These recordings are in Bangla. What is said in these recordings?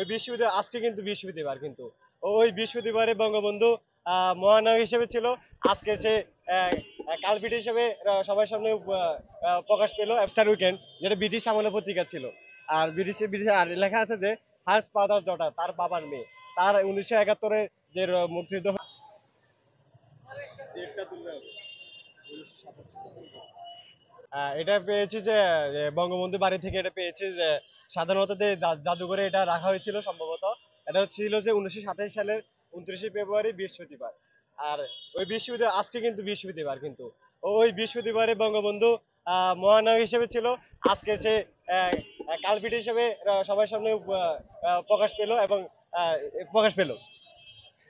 ওই বিশ্ববিদ্যালয় আজকে কিন্তু বৃহস্পতিবার কিন্তু ওই বৃহস্পতিবারে বঙ্গবন্ধু মহানায়ক হিসেবে ছিল। আজকে সে কালপিট হিসেবে সবার সামনে প্রকাশ পেল স্টার উইকেন্ড, যেটা ব্রিটিশ আমলের পত্রিকা ছিল। আর ব্রিটিশ আর লেখা আছে যে হার্স ফাদার্স ডটার, তার বাবার মেয়ে। তার 1971-এর যে মুক্তিযুদ্ধ এটা পেয়েছি যে বঙ্গবন্ধু বাড়ি থেকে এটা পেয়েছি যে সাধারণত যে জাদুঘরে এটা রাখা হয়েছিল সম্ভবত। এটা ছিল যে 1927 সালের 29শে ফেব্রুয়ারি বৃহস্পতিবার। আর ওই বৃহস্পতিবার আজকে কিন্তু বৃহস্পতিবার কিন্তু ওই বৃহস্পতিবারে বঙ্গবন্ধু মহানায়ক হিসেবে ছিল। আজকে সে কালপিট হিসেবে সবার সামনে প্রকাশ পেল এবং আহ, প্রকাশ পেল।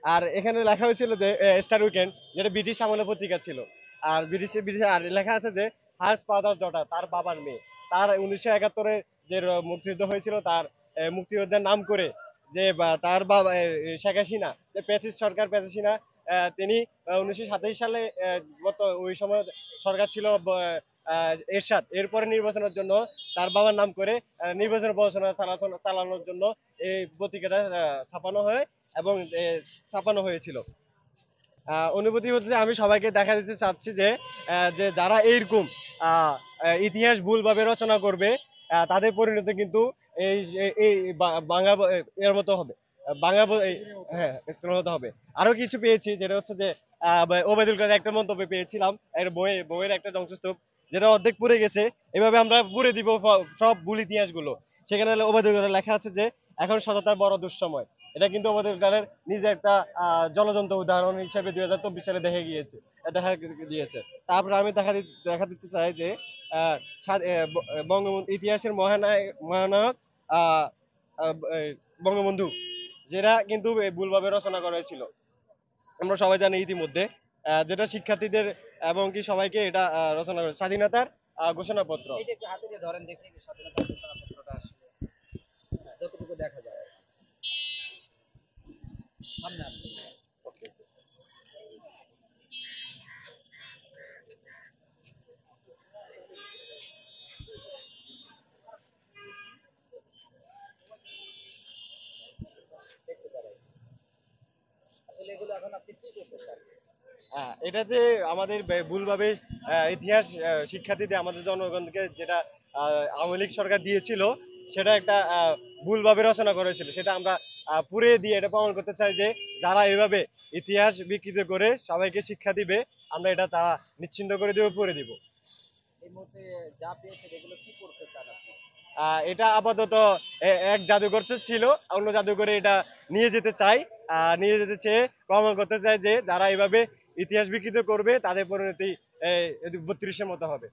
আর এখানে লেখা হয়েছিল যে স্টার উইকেন্ড, যেটা ব্রিটিশ আমলের পত্রিকা ছিল। আর ব্রিটিশ আর লেখা আছে যে হার্স ফাদার্স ডটার, তার বাবার মেয়ে। তার 1971-এর যে মুক্তিযুদ্ধ হয়েছিল, তার মুক্তিযোদ্ধার নাম করে যে তার বাবা শেখ হাসিনা, যে প্যাসিস্ট সরকার প্যাসিস্ট হাসিনা, তিনি 1927 সালে মতো ওই সময় সরকার ছিল এরশাদ। এরপরে নির্বাচনের জন্য তার বাবার নাম করে নির্বাচন প্রচারণা চালানোর জন্য এই পত্রিকাটা ছাপানো হয় এবং ছাপানো হয়েছিল। অনুভূতি হচ্ছে যে আমি সবাইকে দেখা দিতে চাচ্ছি যে যে যারা এইরকম ইতিহাস ভুলভাবে রচনা করবে, তাদের পরিণতি কিন্তু এই এই বাংলা এর মতো হবে। বাংলা হ্যাঁ, স্কুলের মতো হবে। আরো কিছু পেয়েছি, যেটা হচ্ছে যে ওবায়দুল কাদের একটা মন্তব্য পেয়েছিলাম এর বইয়ের একটা ধ্বংসস্তূপ, যেটা অর্ধেক পুড়ে গেছে। এভাবে আমরা পুড়ে দিব সব ভুল ইতিহাসগুলো। সেখানে ওবায়দুল কাদের লেখা আছে যে এখন সততার বড় দুঃসময়। এটা কিন্তু আমাদের গানের নিজে একটা জলজন্ত উদাহরণ হিসেবে 2024 সালে দেখা দিয়েছে। তারপরে আমি দেখা দিতে চাই যে বঙ্গবন্ধু ইতিহাসের মহানায়ক আহ, আহ, এই বঙ্গবন্ধু, যেটা কিন্তু ভুলভাবে রচনা করা হয়েছিল। আমরা সবাই জানি ইতিমধ্যে, যেটা শিক্ষার্থীদের এবং কি সবাইকে এটা রচনা করে স্বাধীনতার ঘোষণাপত্র। এটা একটু হাতে দিয়ে ধরেন দেখি যে স্বাধীনতার ঘোষণাপত্রটা আসলে যতটুকু দেখা যায় সামনে আসবে। দেখতে পারেন আসলে এগুলো এখন আপনি কি করতে চান? এটা যে আমাদের ভুলভাবে ইতিহাস শিক্ষার্থীদের, আমাদের জনগণকে যেটা আওয়ামী লীগ সরকার দিয়েছিল, সেটা একটা ভুলভাবে রচনা করেছিল, সেটা আমরা পুড়িয়ে দিয়ে এটা প্রমাণ করতে চাই যে যারা এভাবে ইতিহাস বিকৃত করে সবাইকে শিক্ষা দিবে, আমরা এটা তারা নিশ্চিন্ত করে দেবো, পড়ে দিব। এই মুহূর্তে যা পেয়েছেন এগুলো কি করতে চান আপনি? এটা আপাতত এক জাদুঘর ছিল, অন্য জাদুঘরে এটা নিয়ে যেতে চাই। নিয়ে যেতে চেয়ে প্রমাণ করতে চাই যে যারা এভাবে ইতিহাস বিকৃত করবে, তাদের পরিণতি 32-এর মতো হবে।